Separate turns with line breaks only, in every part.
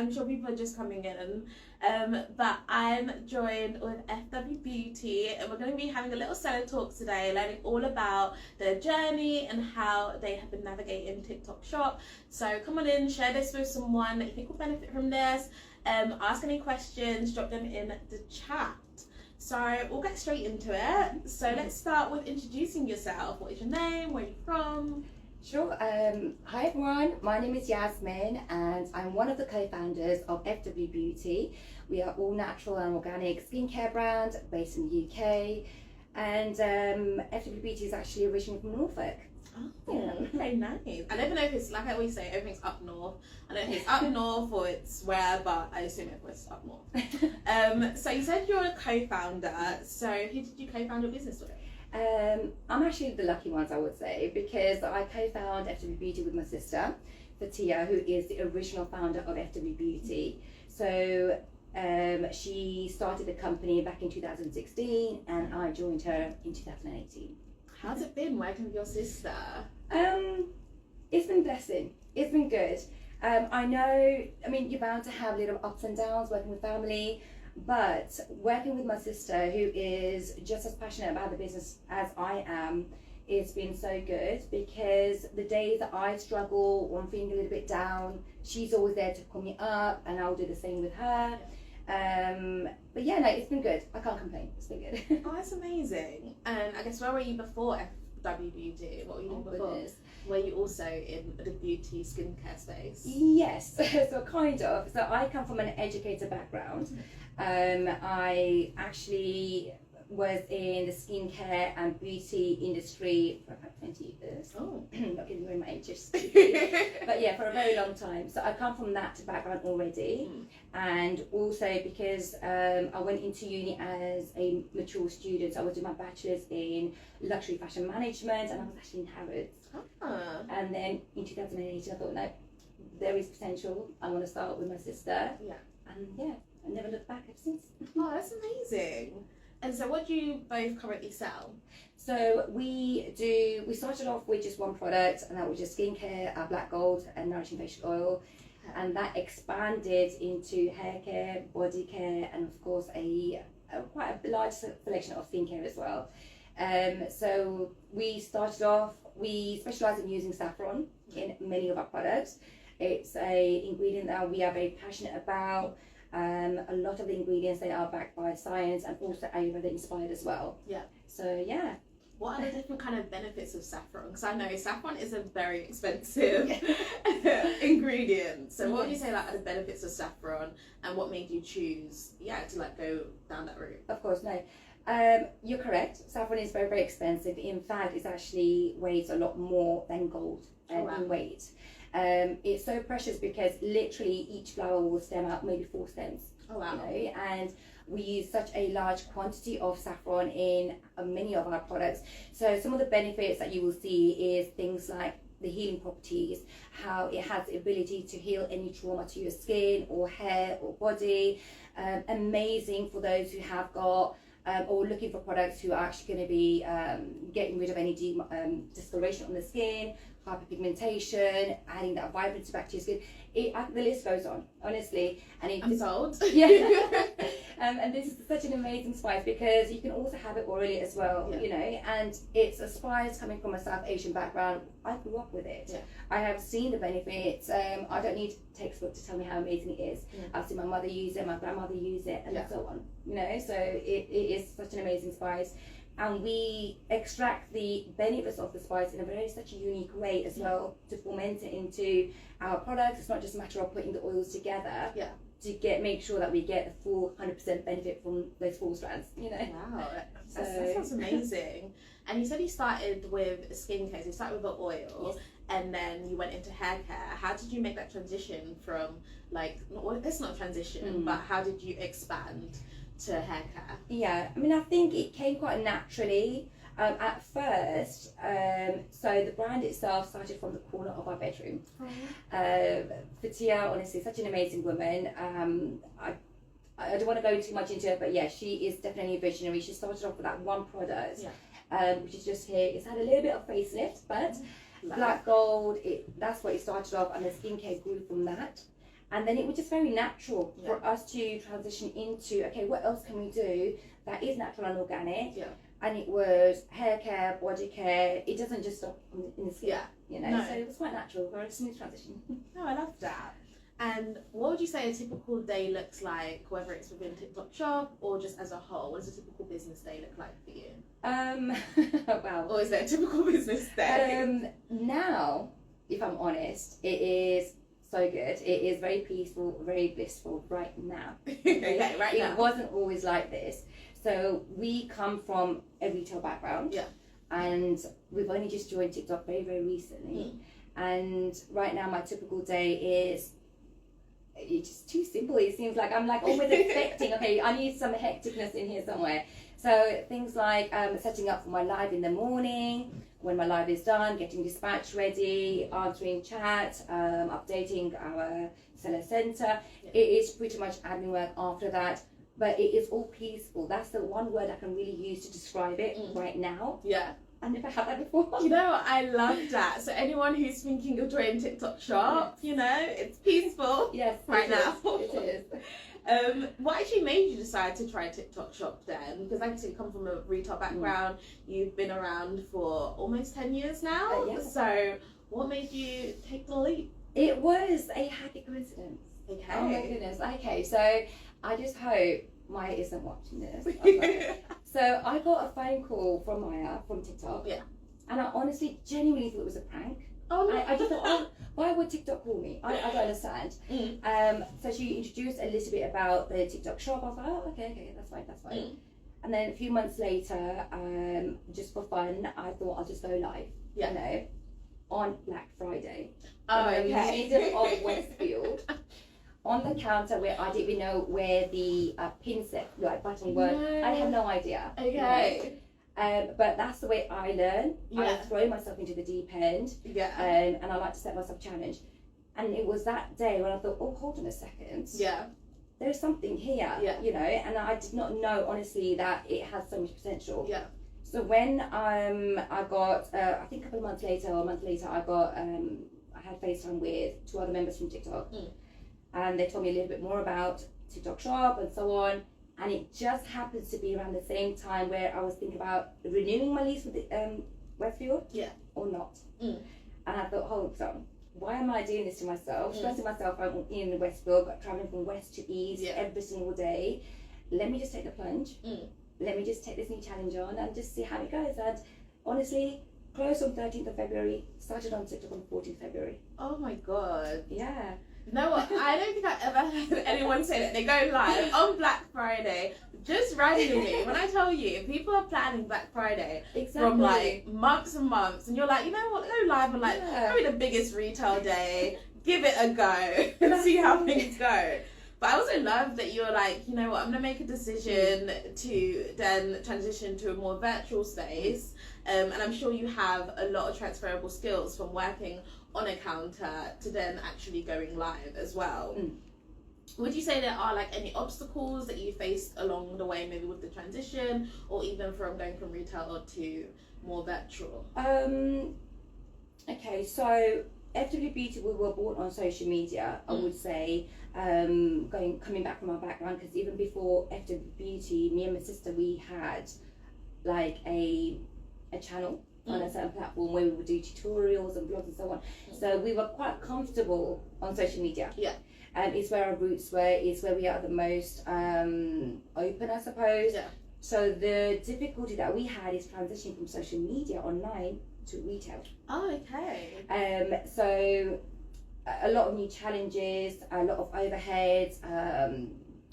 I'm sure people are just coming in. But I'm joined with FWBEAUTY, and we're going to be having a little seller talk today, learning all about their journey and how they have been navigating TikTok Shop. So come on in, share this with someone that you think will benefit from this. Ask any questions, drop them in the chat. So we'll get straight into it. So let's start with introducing yourself. What is your name? Where are you from?
Sure. Hi everyone, my name is Yasmin and I'm one of the co-founders of FWBEAUTY. We are all natural and organic skincare brand based in the UK, and FWBEAUTY is actually originally from Norfolk.
Oh, yeah. Very nice. I never know if it's, like I always say, everything's up north. I don't know if it's up north or it's where, but I assume it's up north. So you said you're a co-founder, so who did you co-found your business with?
I'm actually the lucky ones, I would say, because I co-found FWBEAUTY with my sister, Fatia, who is the original founder of FWBEAUTY. So she started the company back in 2016 and I joined her in 2018.
How's it been working with your sister?
It's been a blessing. It's been good. I know, you're bound to have little ups and downs working with family. But working with my sister, who is just as passionate about the business as I am, it's been so good, because the days that I struggle or I'm feeling a little bit down, she's always there to pull me up, and I'll do the same with her. But yeah, no, it's been good. I can't complain. It's been good.
Oh, that's amazing. And I guess, where were you before FWBEAUTY? What were you doing before?
Goodness.
Were you also in the beauty skincare space?
Yes, so kind of. So I come from an educator background. I actually was in the skincare and beauty industry for about 20 years.
Oh.
Not giving away my age, just but yeah, for a very long time. So I come from that background already. And also because I went into uni as a mature student, so I was doing my bachelor's in luxury fashion management, and I was actually in Harrods. And then in 2018 I thought, no, there is potential. I want to start with my sister.
Yeah.
And yeah, I never looked back ever since.
Oh, that's amazing. And so what do you both currently sell?
So we started off with just one product, and that was just skincare, our black gold and nourishing facial oil. And that expanded into hair care, body care, and of course quite a large selection of skincare as well. So we started off, we specialize in using saffron in many of our products. It's a ingredient that we are very passionate about. A lot of the ingredients, they are backed by science and also Ayurveda inspired as well. Yeah. So yeah.
What are the different kind of benefits of saffron? Because I know saffron is a very expensive ingredient. So what would you say are the benefits of saffron, and what made you choose to go down that route?
Of course, no. You're correct. Saffron is very, very expensive. In fact, it actually weighs a lot more than gold in weight. It's so precious because literally each flower will stem out maybe 4 stems.
Oh wow.
And we use such a large quantity of saffron in many of our products. So some of the benefits that you will see is things like the healing properties, how it has the ability to heal any trauma to your skin or hair or body. Amazing for those who have got or looking for products who are actually going to be getting rid of any discoloration on the skin, hyperpigmentation, adding that vibrancy back to your skin. The list goes on, honestly. And
I'm sold.
Yeah. And this is such an amazing spice because you can also have it orally as well, and it's a spice coming from a South Asian background. I grew up with it. Yeah. I have seen the benefits. I don't need textbook to tell me how amazing it is. I've seen my mother use it, my grandmother use it, and so on. So it is such an amazing spice. And we extract the benefits of the spice in such a unique way as well to ferment it into our products. It's not just a matter of putting the oils together to make sure that we get the full 100% benefit from those 4 strands.
Wow, that sounds amazing. And you said you started with skincare, so you started with the oil, and then you went into hair care. How did you make that transition from it's not a transition, but how did you expand to hair care? Yeah,
I think it came quite naturally. At first, so the brand itself started from the corner of our bedroom. Fatia, honestly, such an amazing woman. I don't want to go too much into it, but yeah, she is definitely a visionary. She started off with that one product, which is just here. It's had a little bit of facelift, but black gold, that's what it started off, and the skincare grew from that. And then it was just very natural for us to transition into, okay, what else can we do that is natural and organic?
Yeah.
And it was hair care, body care. It doesn't just stop in the skin, you know.
No.
So it was quite natural, very smooth transition.
No, I love that. And what would you say a typical day looks like, whether it's within TikTok shop or just as a whole? What does a typical business day look like for you?
Wow.
Or is there a typical business day?
Now, if I'm honest, it is so good. It is very peaceful, very blissful right now.
Okay, right now.
It wasn't always like this. So we come from a retail background.
Yeah.
And we've only just joined TikTok very, very recently. And right now my typical day is, it's just too simple. It seems like I'm like always expecting, okay, I need some hecticness in here somewhere. So things like setting up for my live in the morning, when my live is done, getting dispatch ready, answering chat, updating our seller center. It is pretty much admin work after that, but it is all peaceful. That's the one word I can really use to describe it right now.
Yeah.
I never had that before.
You know what? I love that. So anyone who's thinking of joining TikTok shop, you know, it's peaceful.
Yes,
right now.
It is.
What actually made you decide to try TikTok shop then? Because like I said, you come from a retail background. You've been around for almost 10 years now. So what made you take the leap?
It was a happy coincidence.
Okay.
Oh my goodness. Okay, so I just hope Maya isn't watching this. So I got a phone call from Maya from TikTok.
Yeah.
And I honestly, genuinely thought it was a prank.
Oh no.
I just thought, oh, why would TikTok call me? I don't understand. So she introduced a little bit about the TikTok shop. I was like, oh, okay, that's fine. And then a few months later, just for fun, I thought I'll just go live, you know, on Black Friday.
Oh,
in
okay.
the middle of Westfield. On the counter where I didn't even know where the pin set, like button were.
No.
I had no idea.
Okay.
But that's the way I learn.
Yeah.
I throw myself into the deep end.
Yeah.
And I like to set myself a challenge. And it was that day when I thought, oh, hold on a second.
Yeah.
There's something here, you know, and I did not know, honestly, that it has so much potential.
Yeah.
So when I got, I think a couple of months later or a month later, I had FaceTime with 2 other members from TikTok. And they told me a little bit more about TikTok shop and so on. And it just happens to be around the same time where I was thinking about renewing my lease with Westfield or not. And I thought, hold on, why am I doing this to myself? Stressing myself out in Westfield, but traveling from west to east every single day. Let me just take the plunge. Let me just take this new challenge on and just see how it goes. And honestly, closed on 13th of February, started on TikTok on 14th February.
Oh my god.
Yeah.
You know what? I don't think I've ever heard anyone say that they go live on Black Friday just randomly. When I tell you, people are planning Black Friday from like months and months, and you're like, you know what? Go live on like probably the biggest retail day. Give it a go and see how things go. But I also love that you're like, you know what? I'm gonna make a decision to then transition to a more virtual space, and I'm sure you have a lot of transferable skills from working on a counter to then actually going live as well. Would you say there are like any obstacles that you faced along the way, maybe with the transition, or even from going from retail to more virtual?
Okay, so FWBEAUTY, we were born on social media, I would say, coming back from our background, because even before FWBEAUTY, me and my sister, we had like a channel on a certain platform where we would do tutorials and blogs and so on. So we were quite comfortable on social media.
Yeah.
It's where our roots were, it's where we are the most open, I suppose.
Yeah.
So the difficulty that we had is transitioning from social media online to retail.
Oh, okay.
So a lot of new challenges, a lot of overheads,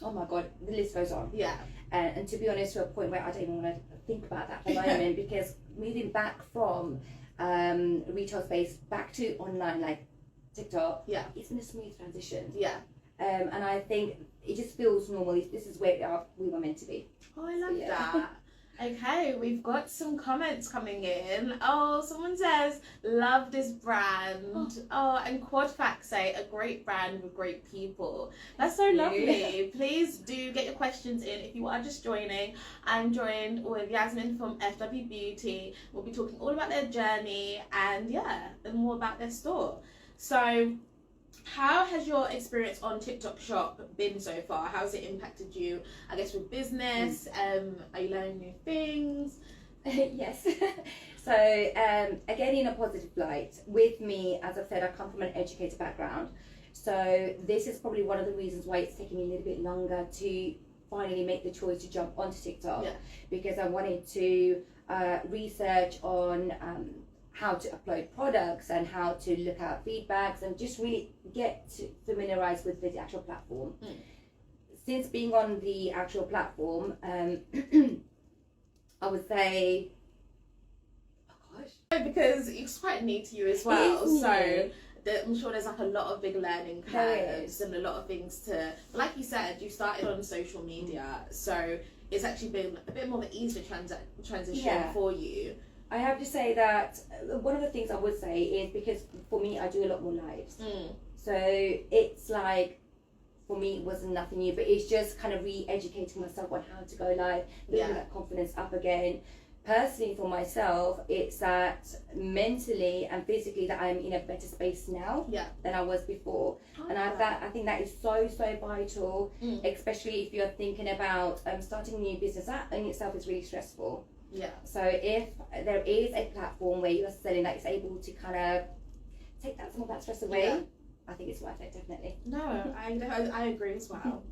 oh my god, the list goes on.
Yeah.
And to be honest, to a point where I don't even want to think about that for the moment, because moving back from retail space back to online, like TikTok, it's been a smooth transition.
Yeah.
And I think it just feels normal. This is where we were meant to be.
Oh, I love that. Okay, we've got some comments coming in. Oh, someone says, love this brand. Oh, and Quadfax say, a great brand with great people. That's so lovely. Please do get your questions in. If you are just joining, I'm joined with Yasmin from FWBEAUTY. We'll be talking all about their journey and and more about their store. So how has your experience on TikTok Shop been so far? How has it impacted you, I guess, with business? Are you learning new things?
Yes. So again, in a positive light, with me, as I said, I come from an educated background. So this is probably one of the reasons why it's taken me a little bit longer to finally make the choice to jump onto TikTok, because I wanted to research on how to upload products and how to look at feedbacks and just really get familiarized with the actual platform. Since being on the actual platform, I would say, oh gosh,
because it's quite new to you as well, so I'm sure there's like a lot of big learning curves and a lot of things to, like you said, you started on social media, so it's actually been a bit more of an easier transition for you.
I have to say that one of the things I would say is, because for me, I do a lot more lives. So it's like, for me, it wasn't nothing new, but it's just kind of re-educating myself on how to go live, building that confidence up again. Personally, for myself, it's that mentally and physically that I'm in a better space now than I was before. And I think that is so vital, especially if you're thinking about starting a new business. That in itself is really stressful. So if there is a platform where you're selling that is able to kind of take some of that stress away, I think it's worth it, definitely.
No, I agree as well.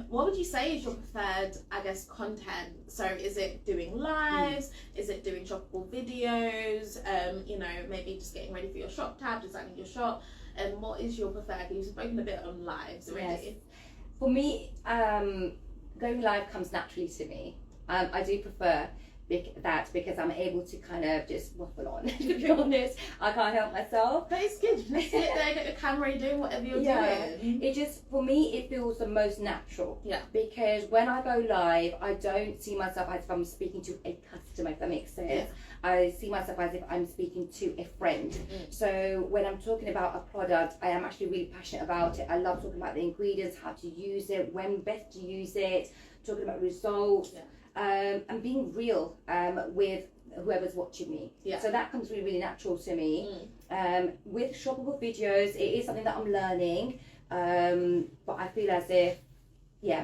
What would you say is your preferred, I guess, content? So is it doing lives? Is it doing shoppable videos? You know, maybe just getting ready for your shop tab, designing your shop. And what is your preferred? You've spoken a bit on lives already.
Yes. For me, going live comes naturally to me. I do prefer that because I'm able to kind of just waffle on, to be honest. I can't help myself.
But it's good. Just sit there, get your camera, doing whatever you're doing.
It just, for me, it feels the most natural. Because when I go live, I don't see myself as if I'm speaking to a customer, if that makes sense. I see myself as if I'm speaking to a friend. So when I'm talking about a product, I am actually really passionate about it. I love talking about the ingredients, how to use it, when best to use it, talking about results. And being real with whoever's watching me. So that comes really natural to me. With shoppable videos, it is something that I'm learning, but I feel as if,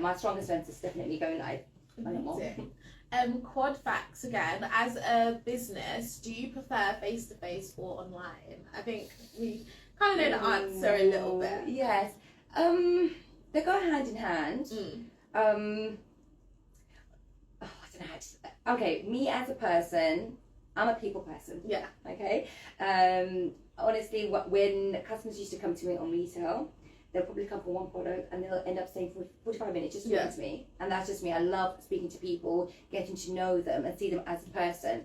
my strongest strength is definitely going live.
Quad facts again, as a business, do you prefer face-to-face or online? I think we kind of know the answer a little bit.
Yes, they go hand in hand. Okay, me as a person, I'm a people person. Okay. Honestly, when customers used to come to me on retail, they'll probably come for one product and they'll end up staying for 45 minutes just talking to me. And that's just me. I love speaking to people, getting to know them and see them as a person.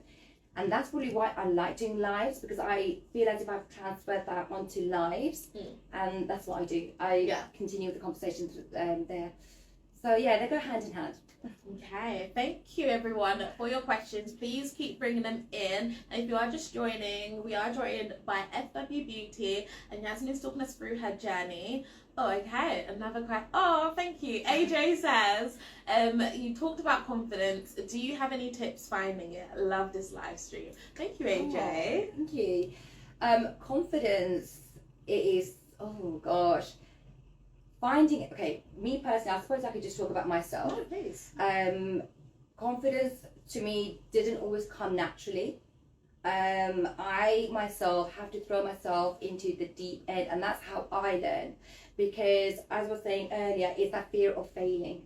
And that's probably why I like doing lives, because I feel as if I've transferred that onto lives. And that's what I do. I continue the conversations there. So they go hand in hand.
Okay, thank you everyone for your questions. Please keep bringing them in. And if you are just joining, we are joined by FWBEAUTY, and Yasmin is talking us through her journey. Oh, okay, another question. Oh, thank you. AJ says, you talked about confidence. Do you have any tips finding it? I love this live stream. Thank you, AJ.
Thank you. Confidence, it is, oh gosh. Finding it, okay, me personally, I suppose I could just talk about myself.
Oh, please.
Confidence to me didn't always come naturally. I myself have to throw myself into the deep end, and that's how I learn. Because as I was saying earlier, it's that fear of failing.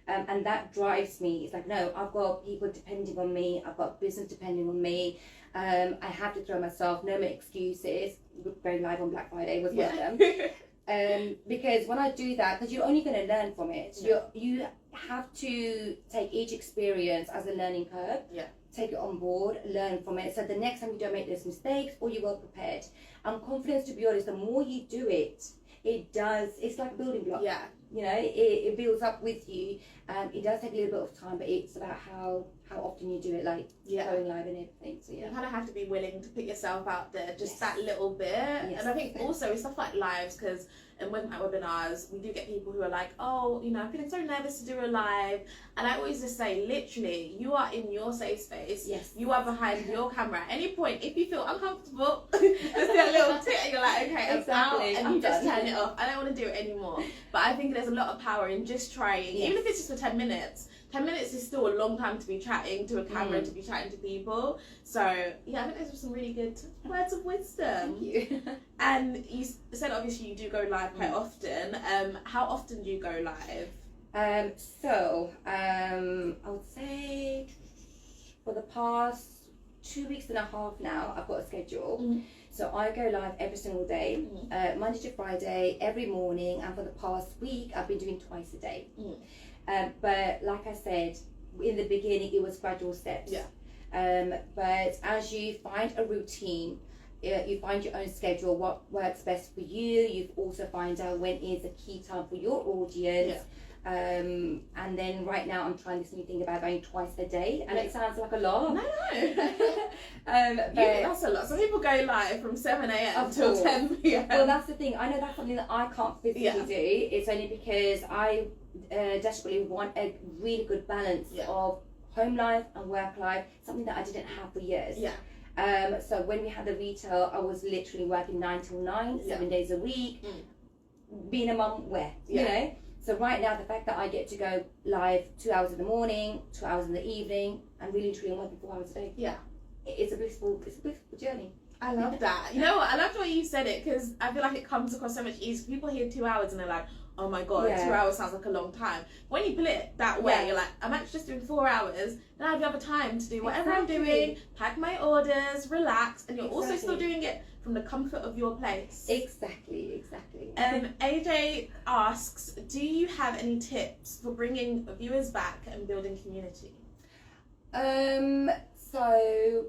And that drives me. It's like, no, I've got people depending on me. I've got business depending on me. I have to throw myself, no more excuses. Going live on Black Friday was one of them. Because when I do that, because you're only going to learn from it, you have to take each experience as a learning curve, take it on board, learn from it, so the next time you don't make those mistakes, or you're well prepared. And confidence, to be honest, the more you do it, it's like a building block. You know, it builds up with you. It does take a little bit of time, but it's about how often you do it, like going live and everything. So
you kind of have to be willing to put yourself out there just that little bit. And I think also with stuff like lives, because with my webinars, we do get people who are like, oh, you know, I'm feeling so nervous to do a live. And I always just say, literally, you are in your safe space. You are behind your camera. At any point, if you feel uncomfortable, just do a little tit and you're like, okay, I'm out and you just turn it off. I don't want to do it anymore. But I think there's a lot of power in just trying, even if it's just for 10 minutes. 10 minutes is still a long time to be chatting to a camera, to be chatting to people. So, yeah, I think those were some really good words of wisdom.
Thank you.
And you said, obviously, you do go live quite often. How often do you go live?
I would say for the past 2 weeks and a half now, I've got a schedule. So I go live every single day, Monday to Friday, every morning. And for the past week, I've been doing twice a day. But like I said, in the beginning, it was gradual steps. But as you find a routine, you find your own schedule, what works best for you. You also find out when is a key time for your audience. And then right now I'm trying this new thing about going twice a day, and it sounds like a lot.
No. But that's a lot. Some people go live from 7 a.m. till 10 p.m.
Well, that's the thing. I know that's something that I can't physically do. It's only because I desperately want a really good balance of home life and work life, something that I didn't have for years. So when we had the retail, I was literally working 9 till 9, 7 days a week, being a mum you know. So right now, the fact that I get to go live 2 hours in the morning, 2 hours in the evening, and really truly I'm working 4 hours a day. It's a blissful journey.
I love that. You know what? I loved the way you said it, because I feel like it comes across so much easier. People hear 2 hours and they're like, oh my God, 2 hours sounds like a long time. When you put it that way, you're like, I'm actually just doing 4 hours, then I have the other time to do whatever I'm doing, pack my orders, relax, and you're also still doing it from the comfort of your place.
Exactly.
AJ asks, do you have any tips for bringing viewers back and building community?
So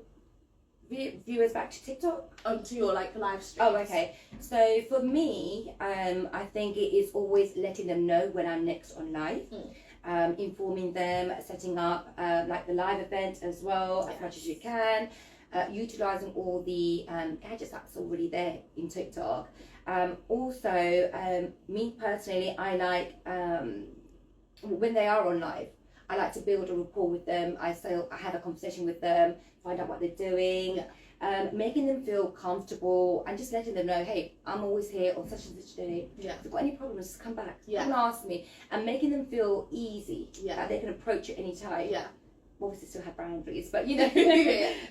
viewers back to TikTok?
Onto your live streams.
Oh, okay. So for me, I think it is always letting them know when I'm next on live. Informing them, setting up like the live event as well, as much as you can. Utilizing all the gadgets that's already there in TikTok. Also, me personally, I like when they are on live, I like to build a rapport with them. I have a conversation with them, find out what they're doing, making them feel comfortable, and just letting them know, hey, I'm always here on such and such day. If you've got any problems, just come back. Come and ask me. And making them feel easy, that they can approach at any time. Obviously still have boundaries, but you know,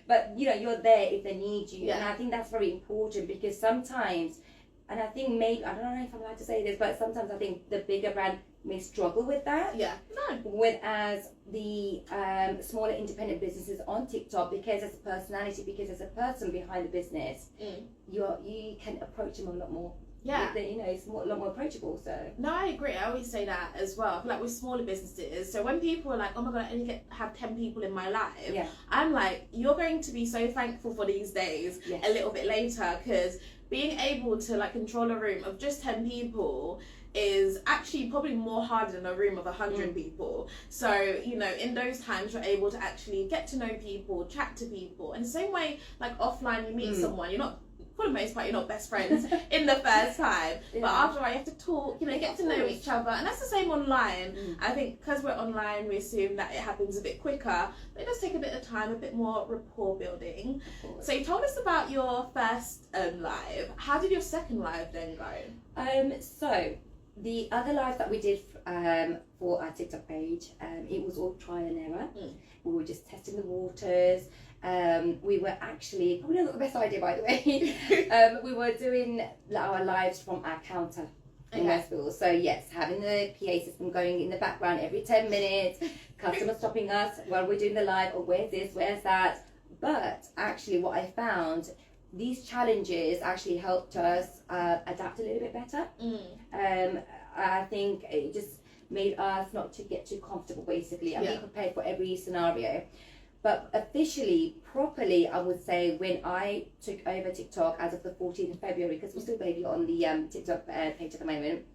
but you know, you're there if they need you. And I think that's very important, because sometimes, and I think maybe, I don't know if I'm allowed to say this, but sometimes I think the bigger brand may struggle with that. Whereas the smaller independent businesses on TikTok, because there's a personality, because there's a person behind the business, you can approach them a lot more. You know, it's a lot more approachable. So
no, I agree. I always say that as well. I feel like with smaller businesses, so when people are like, oh my God, I only have 10 people in my live, I'm like, you're going to be so thankful for these days a little bit later, because being able to like control a room of just 10 people is actually probably more harder than a room of 100 people. So, you know, in those times you're able to actually get to know people, chat to people. And the same way, like offline, you meet someone, you're not, for the most part, you're not best friends in the first time, but after a while you have to talk, you know, get to know each other. And that's the same online. I think because we're online, we assume that it happens a bit quicker, but it does take a bit of time, a bit more rapport building. So you told us about your first live. How did your second live then go?
So the other live that we did for our TikTok page, it was all trial and error. We were just testing the waters. We were actually, probably not the best idea, by the way. We were doing our lives from our counter in Westfield. So yes, having the PA system going in the background every 10 minutes, customers stopping us while we're doing the live, or where's this, where's that. But actually what I found, these challenges actually helped us adapt a little bit better. I think it just made us not to get too comfortable, basically, and be prepared for every scenario. But officially, properly, I would say when I took over TikTok as of the 14th of February, because we're still baby on the TikTok page at the moment,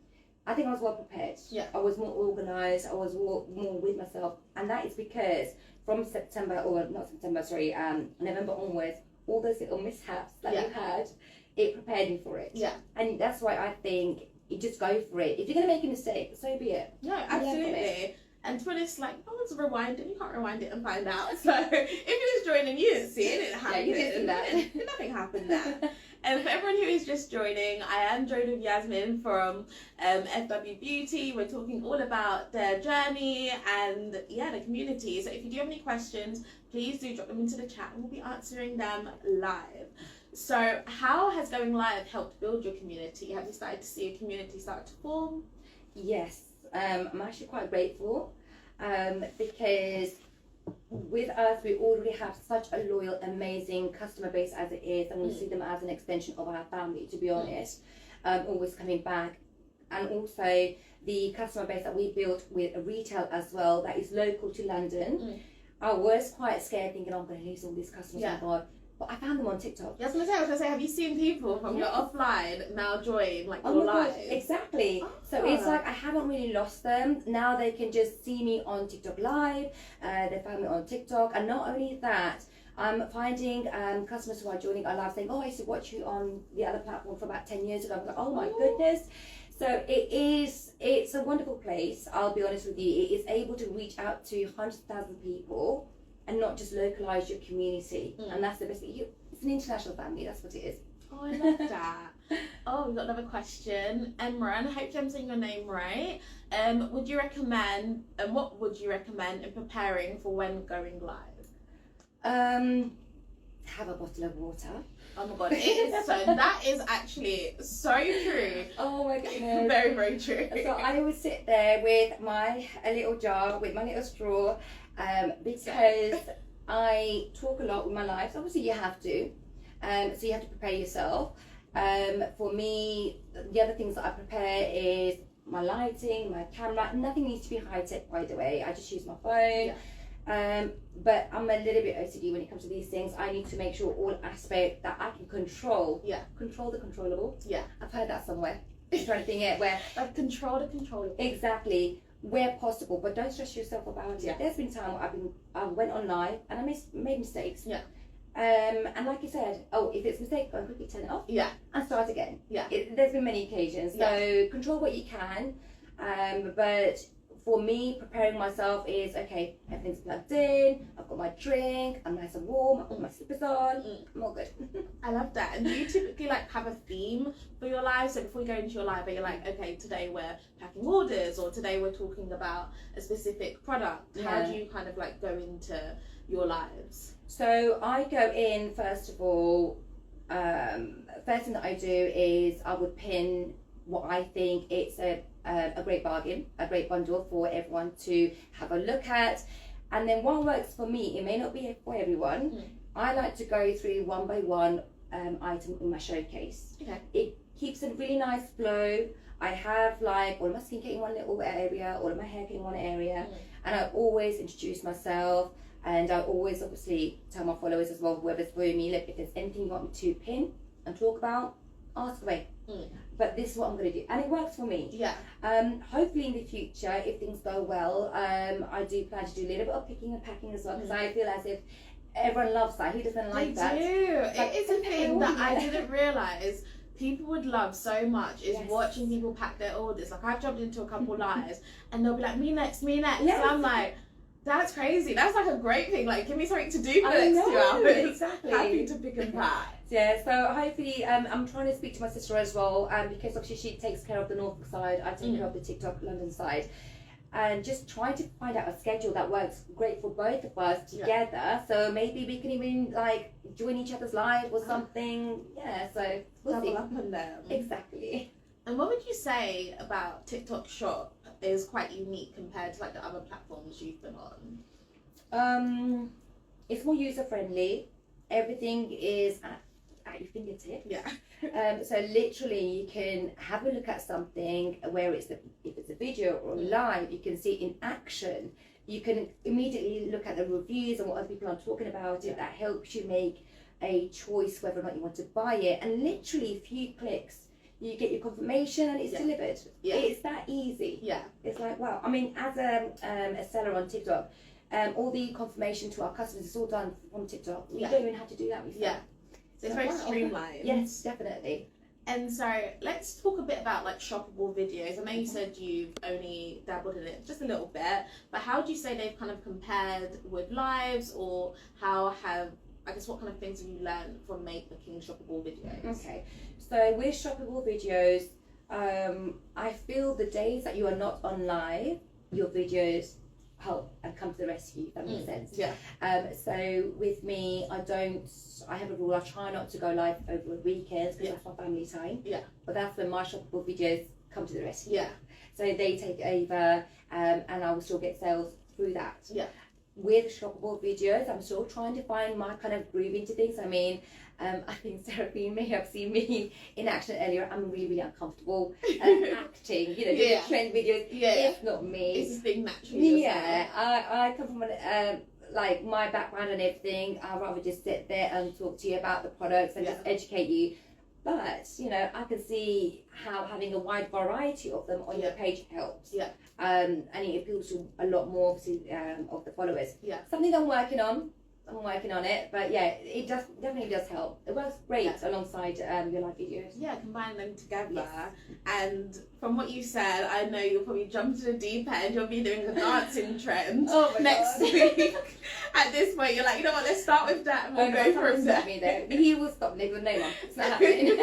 I think I was well prepared. I was more organised, I was more with myself. And that is because from November onwards, all those little mishaps that we had, it prepared me for it. And that's why I think you just go for it. If you're going to make a mistake, so be it.
No, absolutely. And to be honest, like, no one's rewinding. You can't rewind it and find out. So if you was joining, you didn't see it. It didn't happen.
Yeah, you didn't see that.
Nothing happened there. And for everyone who is just joining, I am joined with Yasmin from FWBEAUTY. We're talking all about their journey and the community. So if you do have any questions, please do drop them into the chat and we'll be answering them live. So how has going live helped build your community? Have you started to see a community start to form?
Yes, I'm actually quite grateful because with us we already have such a loyal, amazing customer base as it is, and we see them as an extension of our family, to be honest. Always coming back. And also the customer base that we built with retail as well, that is local to London. I was quite scared thinking, oh, I'm going to lose all these customers. Oh my God. But I found them on TikTok.
I was going to say, have you seen people from your offline now join like your live?
Exactly. So it's like I haven't really lost them. Now they can just see me on TikTok live. They find me on TikTok. And not only that, I'm finding customers who are joining our live saying, oh, I used to watch you on the other platform for about 10 years ago. I'm like, oh my goodness. So it's a wonderful place, I'll be honest with you. It is able to reach out to hundreds of thousands of people and not just localise your community. And that's the best thing. It's an international family, that's what it is.
Oh, I love that. Oh, we've got another question. Emran, I hope I'm saying your name right. Would you recommend, and what would you recommend in preparing for when going live?
Have a bottle of water.
Oh my God, it is so, that is actually so true.
Oh my goodness.
Very, very true.
So I always sit there with a little jar, with my little straw, because I talk a lot with my life. So obviously you have to, so you have to prepare yourself. For me, the other things that I prepare is my lighting, my camera. Nothing needs to be high tech, by the way. I just use my phone. But I'm a little bit OCD when it comes to these things. I need to make sure all aspects that I can control. Control the controllable. I've heard that somewhere. I'm trying to think it where
like control the controllable.
Exactly, where possible, but don't stress yourself about it. There's been time where I went on live and I made mistakes. And like you said, if it's a mistake, go and quickly turn it off. And start again. There's been many occasions. So control what you can. But for me, preparing myself is, okay, everything's plugged in, I've got my drink, I'm nice and warm, I've got my slippers on, I'm all good.
I love that. And do you typically like have a theme for your live? So before you go into your live, are you like, okay, today we're packing orders, or today we're talking about a specific product? How do you kind of like go into your lives?
So I go in, first of all, first thing that I do is I would pin what I think it's a great bargain, a great bundle for everyone to have a look at. And then what works for me, it may not be for everyone. I like to go through one by one item in my showcase. It keeps a really nice flow. I have like all of my skincare in one little area, all of my hair in one area, and I always introduce myself. And I always obviously tell my followers as well, whoever's following me, look, if there's anything you want me to pin and talk about, ask away. But this is what I'm going to do, and it works for me. Hopefully in the future, if things go well, I do plan to do a little bit of picking and packing as well, because I feel as if everyone loves that. Who doesn't like that?
They do. It is a thing that I didn't realise people would love so much, is watching people pack their orders. Like, I've jumped into a couple lives and they'll be like, me next. And I'm like, that's crazy. That's like a great thing. Like, give me something to do for the next 2 hours.
Exactly.
Happy to pick and pack.
So hopefully, I'm trying to speak to my sister as well, because obviously she takes care of the Norfolk side, I take care of the TikTok London side, and just trying to find out a schedule that works great for both of us together. So maybe we can even like join each other's live or something. So we'll see.
Double up on them.
Exactly.
And what would you say about TikTok Shop is quite unique compared to like the other platforms you've been on?
It's more user friendly. Everything is at your fingertip. So literally you can have a look at something where if it's a video or live, you can see it in action. You can immediately look at the reviews and what other people are talking about it. That helps you make a choice whether or not you want to buy it. And literally a few clicks, you get your confirmation and it's delivered. It's that easy. It's like, wow. I mean, as a seller on TikTok, all the confirmation to our customers is all done from TikTok. We don't even have to do that before.
So it's very streamlined.
Yes, definitely.
And so let's talk a bit about like shoppable videos. I know you said you've only dabbled in it just a little bit, but how do you say they've kind of compared with lives, or how have, I guess, what kind of things have you learned from making shoppable videos?
Okay, so with shoppable videos, I feel the days that you are not on live, your videos help and come to the rescue, if that makes sense.
Yeah.
So with me, I have a rule, I try not to go live over weekends because that's my family time.
Yeah.
But that's when my shoppable videos come to the rescue.
Yeah.
So they take over, and I will still get sales through that.
Yeah.
With shoppable videos, I'm still trying to find my kind of groove into things. I mean, I think Seraphine may have seen me in action earlier. I'm really, really uncomfortable acting, doing trend videos.
Yeah.
It's not me.
It's just being naturally
yourself. I come from like my background and everything. I'd rather just sit there and talk to you about the products and just educate you. But, I can see how having a wide variety of them on your page helps.
Yeah.
And it appeals to a lot more obviously, of the followers.
Yeah.
Something I'm working on. It, but yeah, it definitely does help. It works great alongside your live videos.
Yeah, combine them together. Yes. And from what you said, I know you'll probably jump to the deep end. You'll be doing the dancing trend next week. At this point, you're like, you know what? Let's start with that, and we'll go from there.
Me there. He will stop me with no one. It's not happening.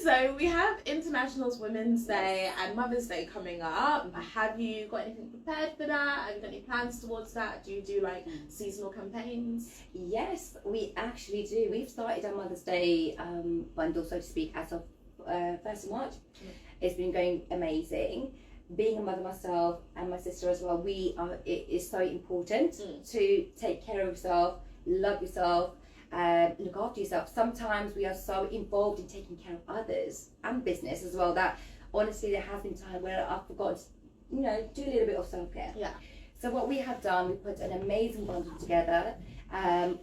So we have International Women's Day and Mother's Day coming up. Have you got anything prepared for that? Have you got any plans towards that? Do you do like seasonal campaigns?
Yes, we actually do. We've started our Mother's Day bundle, so to speak, as of 1st of March. It's been going amazing. Being a mother myself and my sister as well, it is so important to take care of yourself, love yourself, look after yourself. Sometimes we are so involved in taking care of others and business as well that honestly there has been time where I've forgotten to do a little bit of self-care.
Yeah.
So what we have done, we put an amazing bundle together,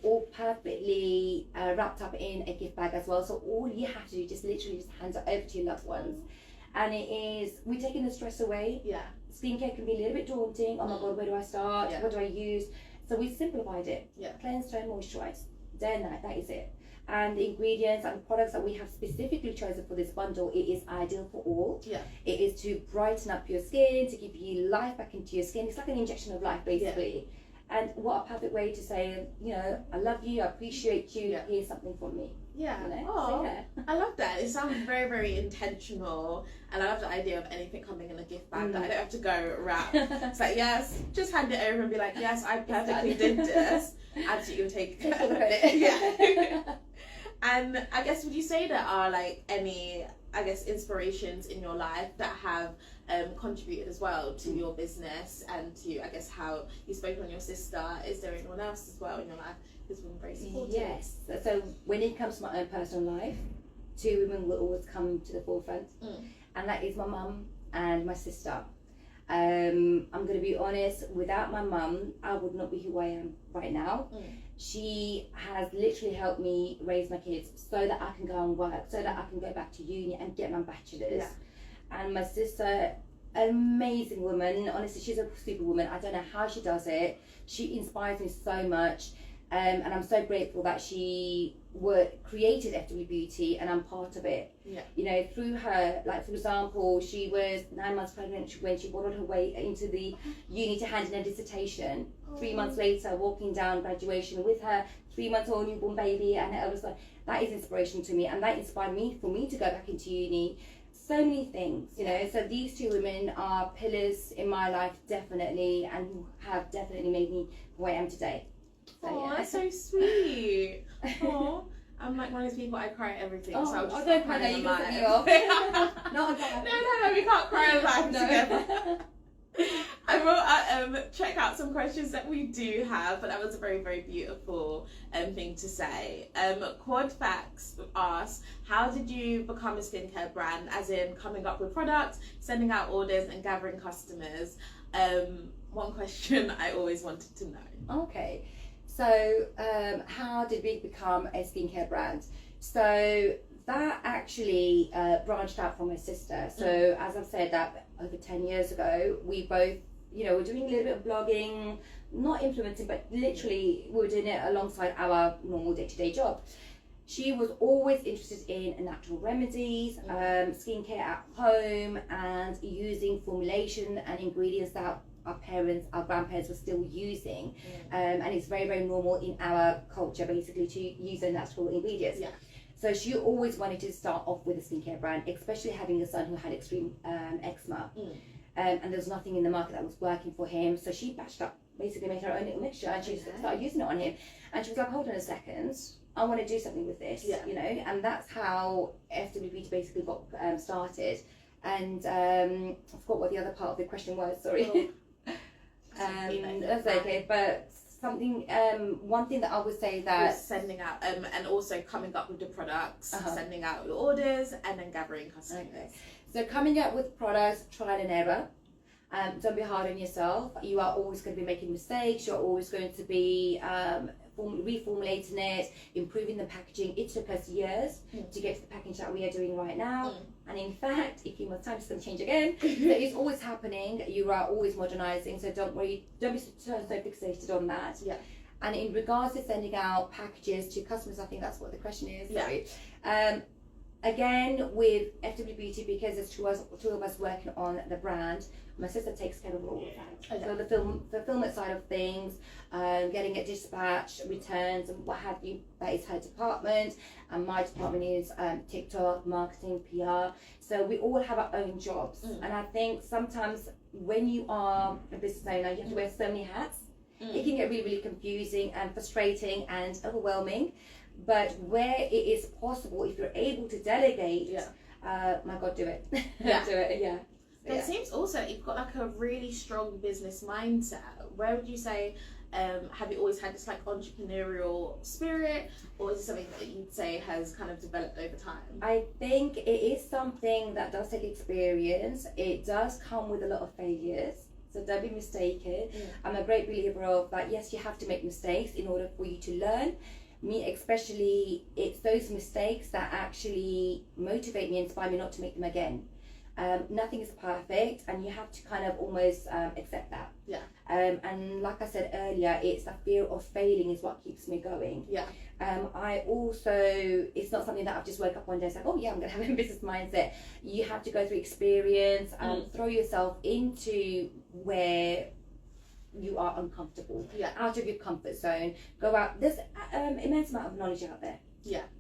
all perfectly wrapped up in a gift bag as well. So all you have to do just literally just hand it over to your loved ones. And we're taking the stress away.
Yeah.
Skincare can be a little bit daunting. Oh my God, where do I start?
Yeah.
What do I use? So we simplified it.
Yeah.
Cleanse, tone, moisturize. Day and night, that is it. And the ingredients and products that we have specifically chosen for this bundle, it is ideal for all.
Yeah.
It is to brighten up your skin, to give you life back into your skin. It's like an injection of life, basically. Yeah. And what a perfect way to say, I love you, I appreciate you, here's something from me.
Yeah.
So, yeah.
I love that. It sounds very, very intentional. And I love the idea of anything coming in a gift bag that I don't have to go wrap. It's like, yes, just hand it over and be like, yes, I perfectly did this. Absolutely take
credit.
Yeah. And I guess, would you say there are like any, I guess, inspirations in your life that have contributed as well to your business and to, I guess, how you spoke on your sister? Is there anyone else as well in your life who's been very supportive?
Yes. So when it comes to my own personal life, two women will always come to the forefront, and that is my mum and my sister. I'm going to be honest, without my mum, I would not be who I am right now. She has literally helped me raise my kids so that I can go and work, so that I can go back to uni and get my bachelor's. Yeah. And my sister, amazing woman, honestly, she's a superwoman. I don't know how she does it. She inspires me so much. And I'm so grateful that she created FWBEAUTY and I'm part of it. Yeah. Through her, like for example, she was 9 months pregnant when she borrowed her way into the uni to hand in a dissertation. 3 months later, walking down graduation with her 3-month-old newborn baby, and I was like, that is inspirational to me, and that inspired me for me to go back into uni. So many things, So these two women are pillars in my life, definitely, and who have definitely made me who I am today.
Oh, that's so sweet. Oh, I'm like one of those people, I cry at everything. So I'll just
don't cry now, you can set me off.
No, we can't cry alive together. I will check out some questions that we do have, but that was a very, very beautiful thing to say. Quadfax asks, how did you become a skincare brand, as in coming up with products, sending out orders and gathering customers? One question I always wanted to know.
Okay. So how did we become a skincare brand? So that actually branched out from my sister. So as I've said, that over 10 years ago, we both, were doing a little bit of blogging, not influencing, but literally we were doing it alongside our normal day-to-day job. She was always interested in natural remedies, skincare at home, and using formulation and ingredients that our parents, our grandparents were still using. And it's very, very normal in our culture, basically, to use the natural ingredients.
Yeah.
So she always wanted to start off with a skincare brand, especially having a son who had extreme eczema. And there was nothing in the market that was working for him. So she batched up, basically made her own little mixture, and she started using it on him. And she was like, hold on a second, I want to do something with this, you know. And that's how FWBeauty basically got started. And I forgot what the other part of the question was, sorry. That's okay, but something, one thing that I would say that
sending out and also coming up with the products, sending out your orders, and then gathering customers.
Okay. So coming up with products, trial and error. Don't be hard on yourself. You are always going to be making mistakes. You're always going to be reformulating it, improving the packaging. It took us years to get to the package that we are doing right now. And in fact, if you have time, it's going to change again. So it's always happening. You are always modernizing. So don't worry. Don't be so fixated on that.
Yeah.
And in regards to sending out packages to customers, I think that's what the question is. Sorry. Again, with FWBeauty, because there's two of us working on the brand, my sister takes care of all of that. So the fulfillment side of things, getting it dispatched, returns, and what have you, that is her department. And my department is TikTok, marketing, PR. So we all have our own jobs. And I think sometimes when you are a business owner, you have to wear so many hats. It can get really, really confusing and frustrating and overwhelming. But where it is possible, if you're able to delegate, my God, do it. Do it,
It seems also you've got like a really strong business mindset. Where would you say, have you always had this like entrepreneurial spirit, or is it something that you'd say has kind of developed over time?
I think it is something that does take experience. It does come with a lot of failures. So don't be mistaken. I'm a great believer of that. Yes, you have to make mistakes in order for you to learn. Me especially, it's those mistakes that actually motivate me, inspire me not to make them again. Nothing is perfect, and you have to kind of almost accept that. And like I said earlier, it's the fear of failing is what keeps me going. I also, it's not something that I've just woke up one day and said, oh yeah, I'm going to have a business mindset. You have to go through experience and throw yourself into where you are uncomfortable, out of your comfort zone. Go out. There's immense amount of knowledge out there.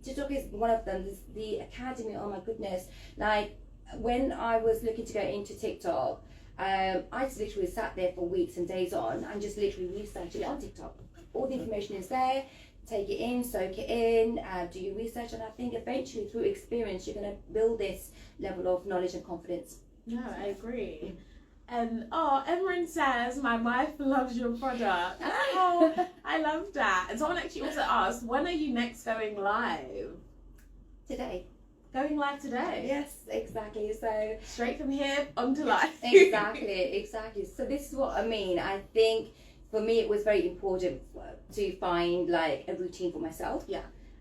TikTok is one of them. There's the academy. Oh my goodness! Like when I was looking to go into TikTok, I just literally sat there for weeks and days on and just literally researching on TikTok. All the information is there. Take it in, soak it in, do your research, and I think eventually through experience you're going to build this level of knowledge and confidence.
No, I agree. And Emerin says, my wife loves your product. Oh, I love that. And someone actually also asked, when are you next going live?
Today.
Going live today?
Yes, exactly. So
straight from here onto live.
Exactly. So this is what I mean. I think for me it was very important to find like a routine for myself.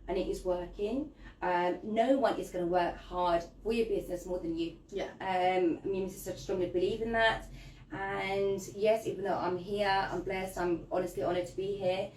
And it is working. No one is going to work hard for your business more than you. I mean, Mrs. Such strongly believe in that. And yes, even though I'm here, I'm blessed, I'm honestly honoured to be here,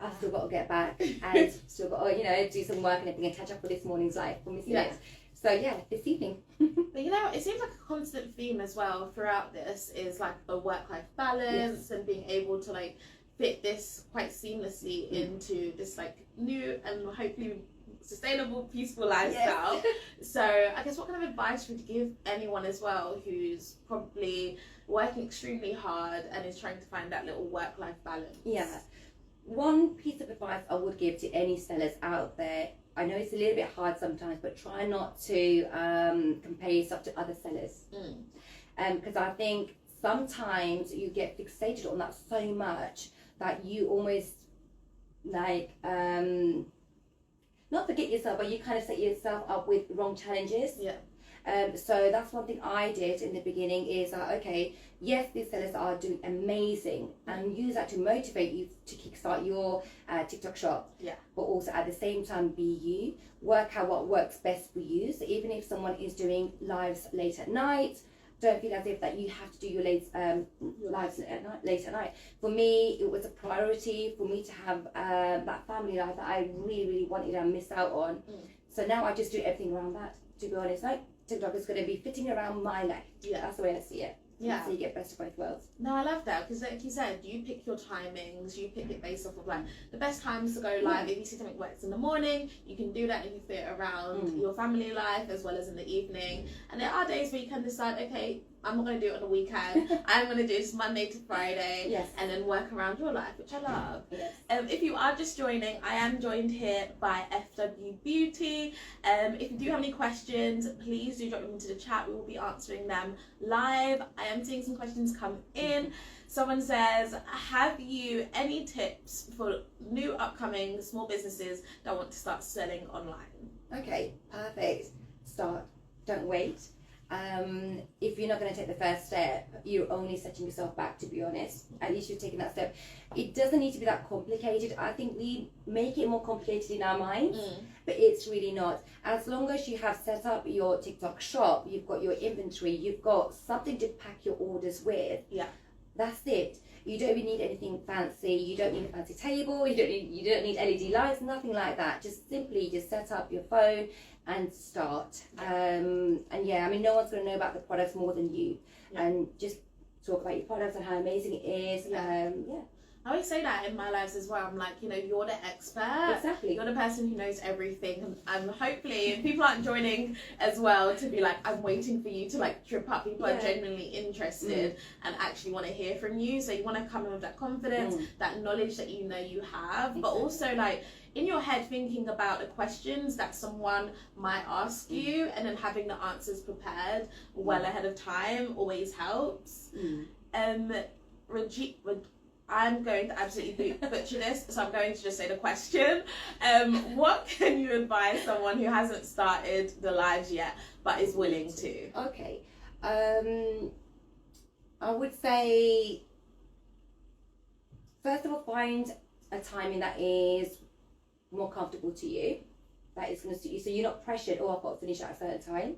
I've still got to get back and still got to, do some work and everything and catch up for this morning's live for Miss Smith. So this evening.
But it seems like a constant theme as well throughout this is like a work-life balance and being able to like fit this quite seamlessly into this like new and hopefully sustainable, peaceful lifestyle. So I guess what kind of advice would you give anyone as well who's probably working extremely hard and is trying to find that little work-life balance?
One piece of advice I would give to any sellers out there, I know it's a little bit hard sometimes, but try not to compare yourself to other sellers. Because I think sometimes you get fixated on that so much that you almost like not forget yourself, but you kind of set yourself up with wrong challenges. So that's one thing I did in the beginning is that, okay, yes, these sellers are doing amazing, and use that to motivate you to kickstart your TikTok shop. But also at the same time, be you. Work out what works best for you. So even if someone is doing lives late at night, don't feel as if that you have to do your lives late at night. For me, it was a priority for me to have that family life that I really, really wanted and missed out on. So now I just do everything around that, to be honest. Like, TikTok is going to be fitting around my life. Yeah, that's the way I see it. Yeah, so you get best of both worlds.
No, I love that, because like you said, you pick your timings, you pick it based off of like the best times to go live. If you see something works in the morning, you can do that and you fit it around your family life as well as in the evening. And there are days where you can decide, okay, I'm not going to do it on the weekend. I'm going to do this Monday to Friday, and then work around your life, which I love. Yes. If you are just joining, I am joined here by FWBEAUTY. If you do have any questions, please do drop them into the chat. We will be answering them live. I am seeing some questions come in. Someone says, have you any tips for new upcoming small businesses that want to start selling online?
Okay, perfect. Start. Don't wait. If you're not going to take the first step, you're only setting yourself back, to be honest. At least you're taking that step. It doesn't need to be that complicated. I think we make it more complicated in our minds, but it's really not. As long as you have set up your TikTok shop, you've got your inventory, you've got something to pack your orders with, that's it. You don't even need anything fancy. You don't need a fancy table. You don't need LED lights, nothing like that. Just simply just set up your phone and start. And yeah, I mean, no one's going to know about the products more than you. And just talk about your products and how amazing it is.
I always say that in my lives as well. I'm like, you know, you're the expert.
Exactly.
You're the person who knows everything. And hopefully, if people aren't joining as well, to be like, I'm waiting for you to like trip up. People are genuinely interested and actually want to hear from you. So you want to come in with that confidence, that knowledge that you know you have, but also like in your head thinking about the questions that someone might ask you, and then having the answers prepared well ahead of time always helps. I'm going to absolutely butcher this, so I'm going to just say the question. What can you advise someone who hasn't started the lives yet but is willing to?
Okay. I would say, first of all, find a timing that is more comfortable to you, that is going to suit you, so you're not pressured, oh, I've got to finish at a certain time.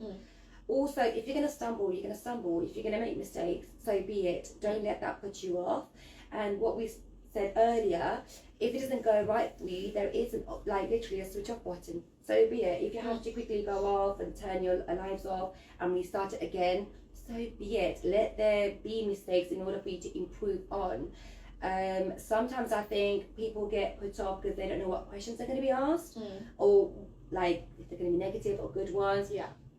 Also, if you're going to stumble, you're going to stumble. If you're going to make mistakes, so be it. Don't let that put you off. And what we said earlier, if it doesn't go right for you, there isn't like literally a switch off button. So be it. If you have to quickly go off and turn your lives off and restart it again, so be it. Let there be mistakes in order for you to improve on. Sometimes I think people get put off because they don't know what questions are going to be asked, or like if they're going to be negative or good ones.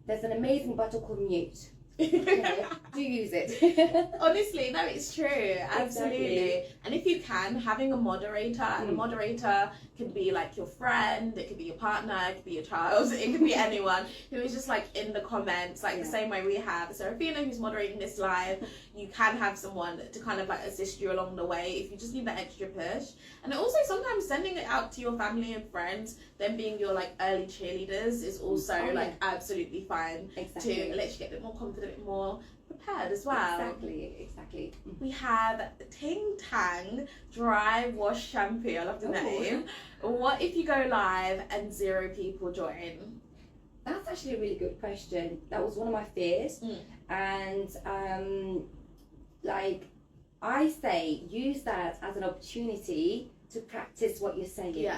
There's an amazing button called mute. Okay, do use it.
Honestly, no, it's true. Absolutely.
Exactly.
And if you can, having a moderator, and a moderator can be like your friend, it could be your partner, it could be your child, it could be anyone who is just like in the comments, like the same way we have Serafina who's moderating this live. You can have someone to kind of like assist you along the way if you just need that extra push. And also sometimes sending it out to your family and friends, them being your like early cheerleaders, is also like absolutely fine to let you get a bit more confident, a bit more prepared as well.
Exactly.
We have Ting Tang Dry Wash Shampoo. I love the name. What if you go live and 0 people join?
That's actually a really good question. That was one of my fears. And like I say, use that as an opportunity to practice what you're saying.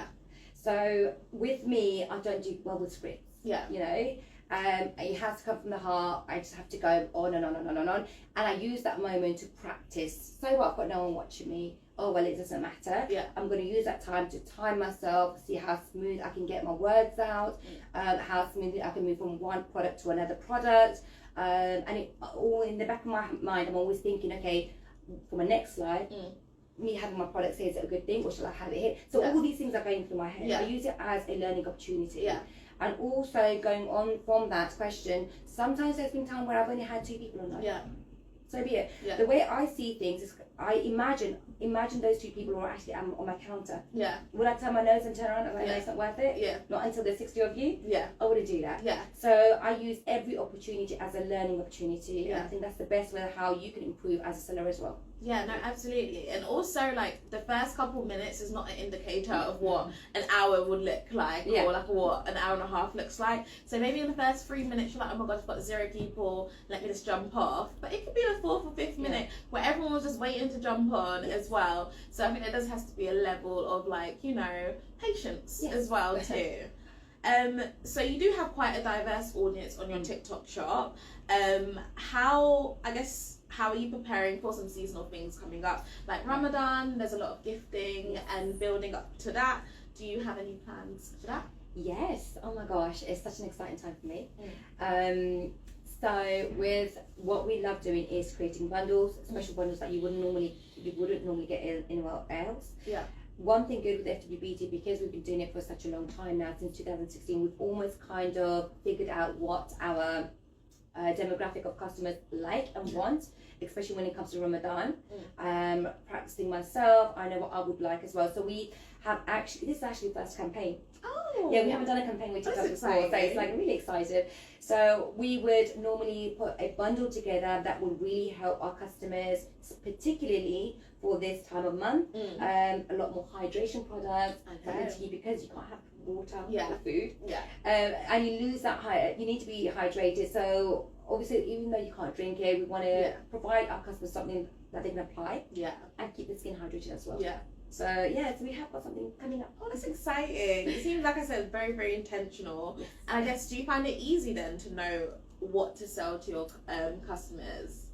So with me, I don't do well with scripts. You know, it has to come from the heart. I just have to go on and on and on and on, and I use that moment to practice. So what? I've got no one watching me. Oh well, it doesn't matter. I'm going to use that time to time myself, see how smooth I can get my words out, how smoothly I can move from one product to another product, and it all in the back of my mind. I'm always thinking, okay, for my next slide, me having my product say, is it a good thing, or shall I have it here? So all these things are going through my head. I use it as a learning opportunity. And also going on from that question, sometimes there's been time where I've only had 2 people online. So be it. The way I see things is, I imagine those 2 people who are actually on my counter. Would I turn my nose and turn around and like, no, it's not worth it? Not until there's 60 of you? I wouldn't do that. So I use every opportunity as a learning opportunity. And I think that's the best way how you can improve as a seller as well.
Yeah, no, absolutely. And also, like, the first couple minutes is not an indicator of what an hour would look like, or like what an hour and a half looks like. So maybe in the first 3 minutes you're like, oh my god, I've got 0 people, let me just jump off. But it could be the 4th or 5th minute where everyone was just waiting to jump on as well. So I think there does have to be a level of, like, you know, patience as well too. So you do have quite a diverse audience on your TikTok shop. How are you preparing for some seasonal things coming up? Like Ramadan, there's a lot of gifting and building up to that. Do you have any plans for that?
Yes. Oh my gosh, it's such an exciting time for me. So with what we love doing is creating bundles, special bundles that you wouldn't normally get anywhere else.
Yeah.
One thing good with FWBEAUTY, because we've been doing it for such a long time now, since 2016, we've almost kind of figured out what our demographic of customers like and want, especially when it comes to Ramadan. Practicing myself, I know what I would like as well. So we have this is actually the first campaign.
Oh,
yeah, we haven't done a campaign with TikTok before, so it's like really excited. So we would normally put a bundle together that would really help our customers, particularly for this time of month. A lot more hydration products, because you can't have water or food. And you lose that you need to be hydrated. So obviously, even though you can't drink it, we want to provide our customers something that they can apply and keep the skin hydrated as well. So so we have got something coming up.
Oh, that's exciting. It seems, like I said, very, very intentional. And I guess, do you find it easy then to know what to sell to your customers?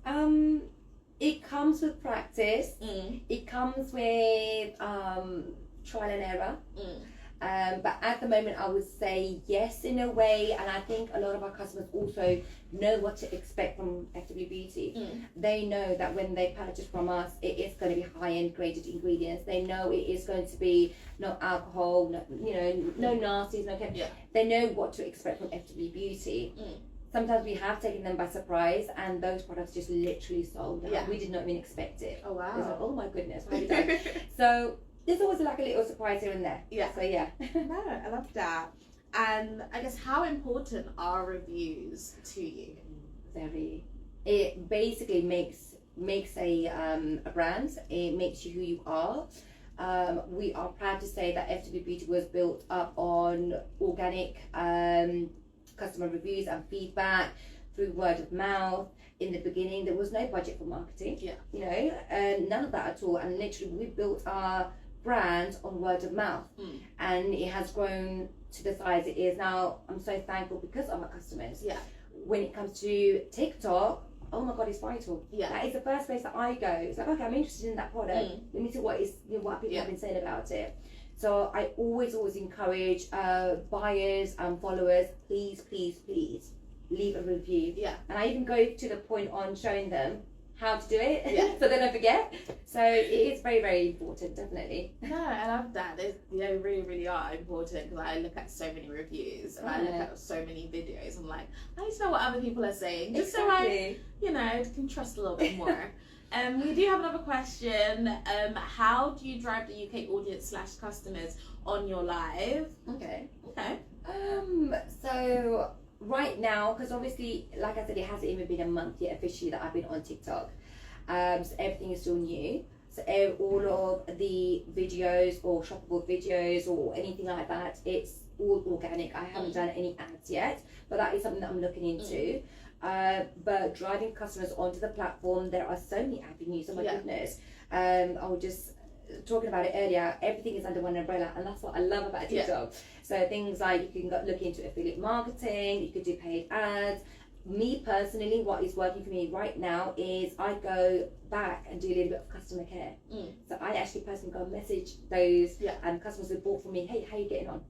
It comes with practice. It comes with trial and error. But at the moment, I would say yes in a way, and I think a lot of our customers also know what to expect from FWBEAUTY. They know that when they purchase from us, it is going to be high-end graded ingredients. They know it is going to be no alcohol, no nasties, no chemicals. They know what to expect from FWBEAUTY. Sometimes we have taken them by surprise, and those products just literally sold out. We did not even expect it.
Oh wow!
It was like, oh my goodness, what have we done? So there's always like a little surprise here and there. So
No, I love that. And I guess, how important are reviews to you?
Very. It basically makes a brand. It makes you who you are. We are proud to say that FWBEAUTY was built up on organic customer reviews and feedback through word of mouth. In the beginning, there was no budget for marketing. None of that at all. And literally, we built our brand on word of mouth, and it has grown to the size it is now. I'm so thankful because of our customers. When it comes to TikTok, oh my god, it's vital. That is the first place that I go. It's like, okay, I'm interested in that product. Let me see what people have been saying about it. So I always encourage buyers and followers, please leave a review. And I even go to the point on showing them how to do it, so they don't forget. So it is very, very important, definitely.
No, I love that. They really, really are important, because I look at so many reviews and I look at so many videos. I'm like, I need to know what other people are saying, just so I, can trust a little bit more. We do have another question. How do you drive the UK audience / customers on your live?
Okay.
So
right now, because obviously, like I said, it hasn't even been a month yet officially that I've been on TikTok. So everything is still new. So all of the videos or shoppable videos or anything like that, it's all organic. I haven't done any ads yet, but that is something that I'm looking into. But driving customers onto the platform, there are so many avenues. Oh my goodness. I was just talking about it earlier. Everything is under one umbrella, and that's what I love about TikTok. So things like you can look into affiliate marketing, you could do paid ads. Me personally, what is working for me right now is I go back and do a little bit of customer care. So I actually personally go message those customers who bought from me. Hey, how you getting on?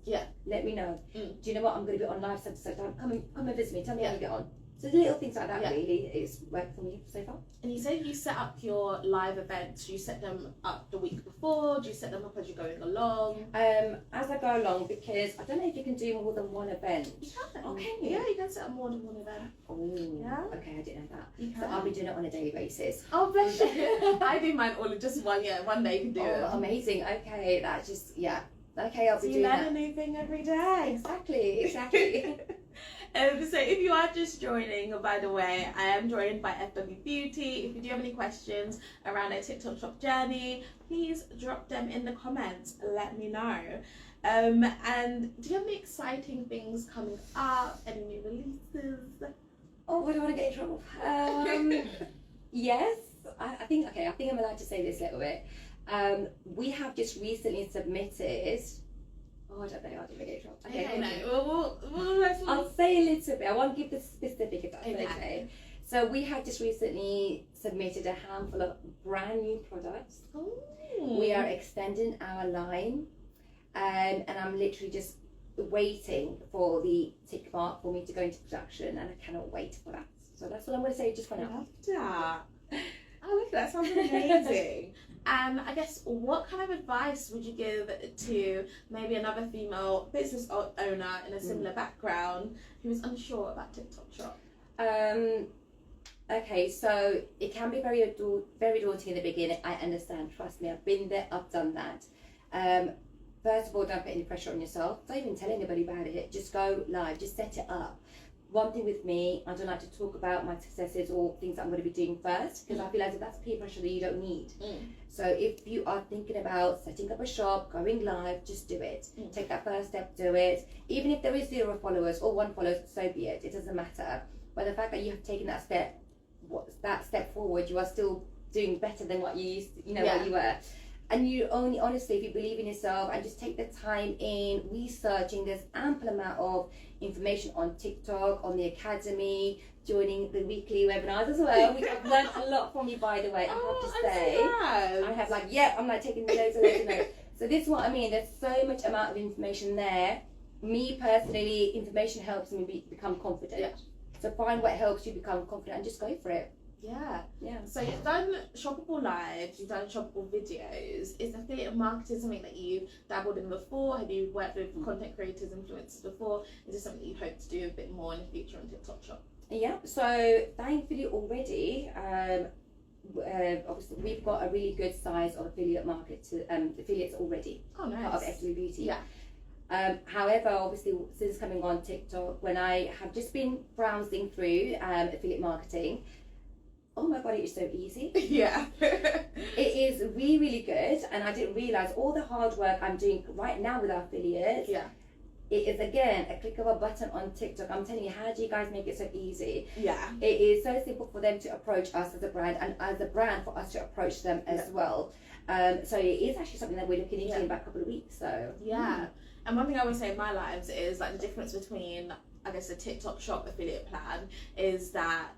Let me know. Do you know what? I'm going to be on live such and such time. Come and visit me. Tell me how you get on. So little things like that really is working for me so far.
And you said you set up your live events. Do you set them up the week before? Do you set them up as you're going along?
As I go along, because I don't know if you can do more than one event.
You can.
Oh, can you?
Yeah, you can set up more than one event.
Oh,
yeah.
Okay, I didn't know that.
You can.
So I'll be doing it on a daily basis.
Oh, bless you. I do mine all in just one day you can do it.
Amazing. Okay, that's just, okay, I'll be doing that.
You learn a new thing every day.
Exactly.
So if you are just joining, by the way, I am joined by FW Beauty. If you do have any questions around their TikTok shop journey, please drop them in the comments. Let me know. And do you have any exciting things coming up? Any new releases?
Oh, I don't want to get in trouble. Yes, I think I'm allowed to say this a little bit. We have just recently submitted. Oh, I don't know. I don't get in trouble. Okay, no. I'll say a little bit. I won't give the specific if that's okay. So we have just recently submitted a handful of brand new products.
Ooh.
We are extending our line, and I'm literally just waiting for the tick mark for me to go into production, and I cannot wait for that. So that's what I'm going to say just for now.
I love that. Sounds amazing. And I guess, what kind of advice would you give to maybe another female business owner in a similar background who is unsure about TikTok shop?
Okay, so it can be very daunting in the beginning. I understand. Trust me, I've been there. I've done that. First of all, don't put any pressure on yourself. Don't even tell anybody about it. Just go live. Just set it up. One thing with me, I don't like to talk about my successes or things that I'm going to be doing first, because I feel as if that's peer pressure that you don't need. So if you are thinking about setting up a shop, going live, just do it. Take that first step, do it. Even if there is 0 followers or 1 follower, so be it. It doesn't matter. But the fact that you have taken that step forward, you are still doing better than what you used to, what you were. And you only, honestly, if you believe in yourself and just take the time in researching, there's ample amount of information on TikTok, on the academy, joining the weekly webinars as well, which I've learned a lot from you, by the way. I have to say, I have I'm taking loads and loads of notes. So this is what I mean. There's so much amount of information there. Me personally, information helps me become confident.
Yeah.
So find what helps you become confident and just go for it.
Yeah. So you've done shoppable lives, you've done shoppable videos. Is affiliate marketing something that you dabbled in before? Have you worked with content creators, influencers before? Is this something you hope to do a bit more in the future on TikTok shop?
Yeah, so thankfully already, obviously we've got a really good size of affiliate affiliates already.
Oh, nice.
Part of FWBEAUTY.
Yeah.
However, obviously since coming on TikTok, when I have just been browsing through affiliate marketing, oh my god, it is so easy.
Yeah.
It is really, really good, and I didn't realise all the hard work I'm doing right now with our affiliates.
Yeah.
It is, again, a click of a button on TikTok. I'm telling you, how do you guys make it so easy?
Yeah.
It is so simple for them to approach us as a brand, and as a brand for us to approach them as well. So it is actually something that we're looking into in about a couple of weeks. So
And one thing I would say in my lives is like the difference between, I guess, a TikTok shop affiliate plan is that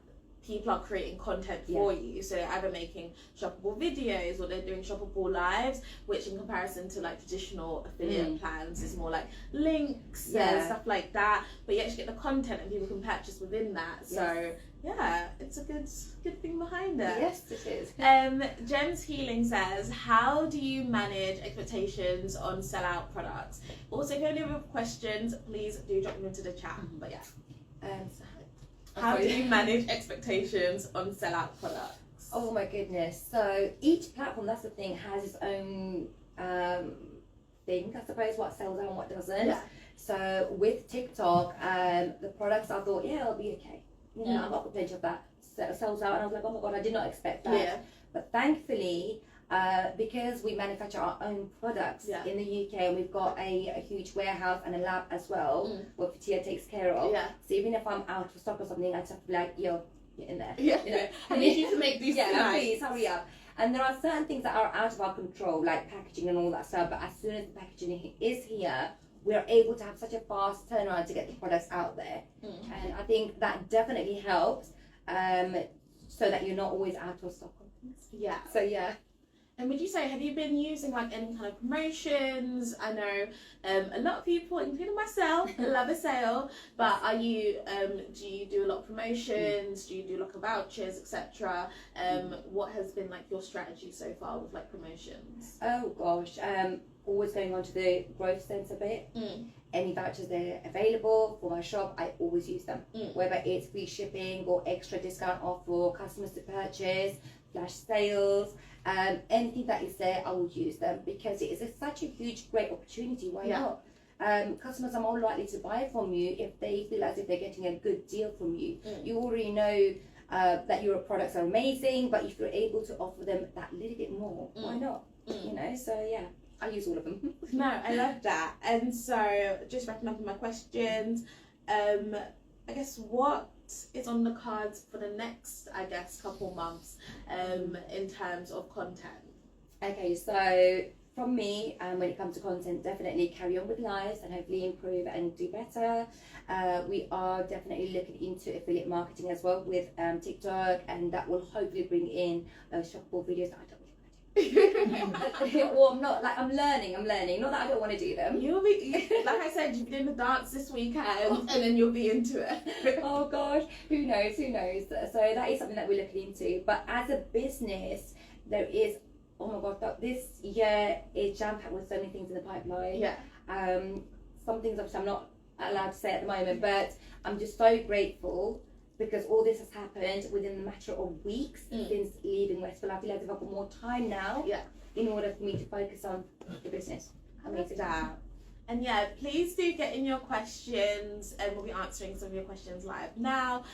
people are creating content for you, so they're either making shoppable videos or they're doing shoppable lives, which in comparison to like traditional affiliate plans is more like links and stuff like that, but you actually get the content and people can purchase within that. So it's a good thing behind it.
Yes, it is.
Gem's Healing says, how do you manage expectations on sellout products? Also, if you have any other questions, please do drop them into the chat. But how do you manage expectations on sellout products?
Oh my goodness. So each platform, that's the thing, has its own thing, I suppose, what sells out and what doesn't. Yeah. So with TikTok, the products I thought, I'll be okay. I've got plenty of that. Sells out, and I was like, oh my god, I did not expect that. Yeah. But thankfully, because we manufacture our own products in the UK, and we've got a huge warehouse and a lab as well, what Fatia takes care of. Yeah. So even if I'm out of stock or something, I just have to be like, yo, get in there. Yeah.
I need you to make these tonight.
Please, hurry up. And there are certain things that are out of our control, like packaging and all that stuff, but as soon as the packaging is here, we're able to have such a fast turnaround to get the products out there. And I think that definitely helps, so that you're not always out of stock on things.
Yeah.
So
And would you say, have you been using like any kind of promotions? I know a lot of people, including myself, love a sale, but are you, do you do a lot of promotions? Do you do like a vouchers, etc.? What has been like your strategy so far with like promotions?
Oh gosh, always going on to the growth sense a bit. Any vouchers that are available for my shop, I always use them. Whether it's free shipping or extra discount off for customers to purchase, flash sales, anything that is there, I will use them because it is such a huge, great opportunity. Why not? customers are more likely to buy from you if they feel as if they're getting a good deal from you. You already know that your products are amazing, but if you're able to offer them that little bit more, why not? You know, so yeah, I use all of them.
No, I love that. And so, just wrapping up with my questions, I guess what is on the cards for the next, I guess, couple months in terms of content?
Okay, so from me, when it comes to content, definitely carry on with lives and hopefully improve and do better. We are definitely looking into affiliate marketing as well with TikTok, and that will hopefully bring in shoppable videos that I don't really well, I'm learning. Not that I don't want to do them.
You'll be, like I said, you've been in the dance this weekend, and then you'll be into it.
Oh gosh, who knows? So that is something that we're looking into. But as a business, there is, oh my god, this year is jam-packed with so many things in the pipeline.
Yeah.
Some things obviously I'm not allowed to say at the moment, but I'm just so grateful because all this has happened within the matter of weeks since leaving Westfield. I feel like I've got more time now in order for me to focus on the business.
Amazing. And yeah, please do get in your questions, and we'll be answering some of your questions live now.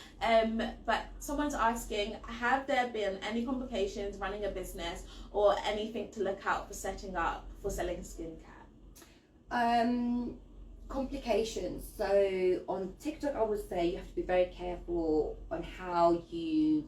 But someone's asking, have there been any complications running a business or anything to look out for setting up for selling skincare?
Complications. So on TikTok, I would say you have to be very careful on how you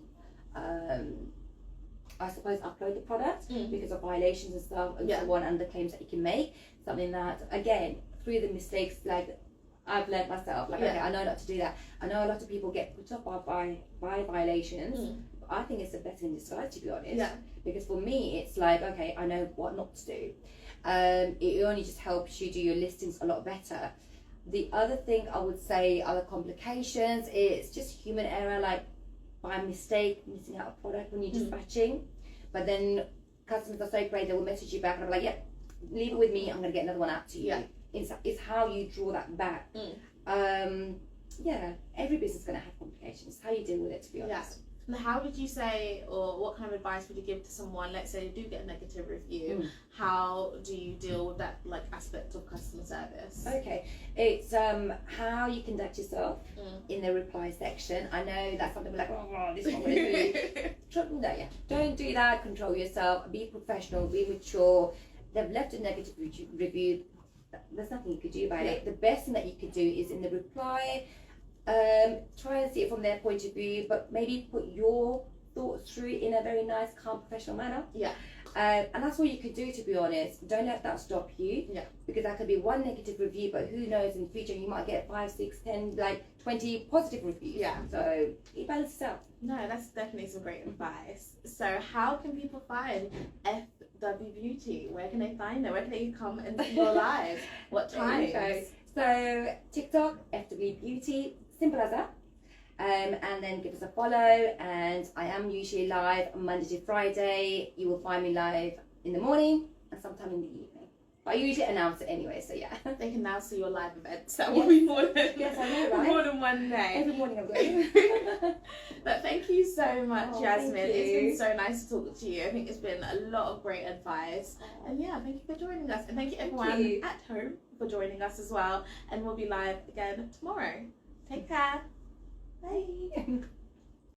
I suppose upload the product because of violations and stuff and so on, and the claims that you can make. Something that, again, through the mistakes like I've learned myself, like okay, I know not to do that. I know a lot of people get put off by violations, but I think it's a blessing in disguise, to be honest, because for me it's like, okay, I know what not to do. It only just helps you do your listings a lot better. The other thing I would say, other complications, is just human error, like by mistake missing out a product when you're dispatching. But then customers are so great, they will message you back and I'm like, yep, leave it with me, I'm going to get another one out to you. It's how you draw that back. Yeah, every business is going to have complications. How you deal with it, to be honest.
And how would you say, or what kind of advice would you give to someone, let's say you do get a negative review, how do you deal with that like aspect of customer service?
Okay, it's how you conduct yourself in the reply section. I know that's something we're like, oh, this one really don't do that. Control yourself, be professional, be mature. They've left a negative review, there's nothing you could do about it. The best thing that you could do is in the reply, try and see it from their point of view, but maybe put your thoughts through in a very nice, calm, professional manner. And that's all you could do, to be honest. Don't let that stop you, because that could be one negative review, but who knows, in the future you might get 5, 6, 10, like 20 positive reviews. So it balances out.
No, that's definitely some great advice. So how can people find FWBEAUTY? Where can they find it? Where can they come and see your live? What times?
So TikTok, FWBEAUTY, simple as that. And then give us a follow, and I am usually live Monday to Friday. You will find me live in the morning and sometime in the evening. But I usually announce it anyway, so yeah.
They can now see your live events. That will be more than,
I know, right?
more than one day.
Every morning I'm going.
But thank you so much, Yasmin.
Thank you.
It's been so nice to talk to you. I think it's been a lot of great advice. And yeah, thank you for joining us. And thank you everyone at home for joining us as well. And we'll be live again tomorrow. Take care. Bye.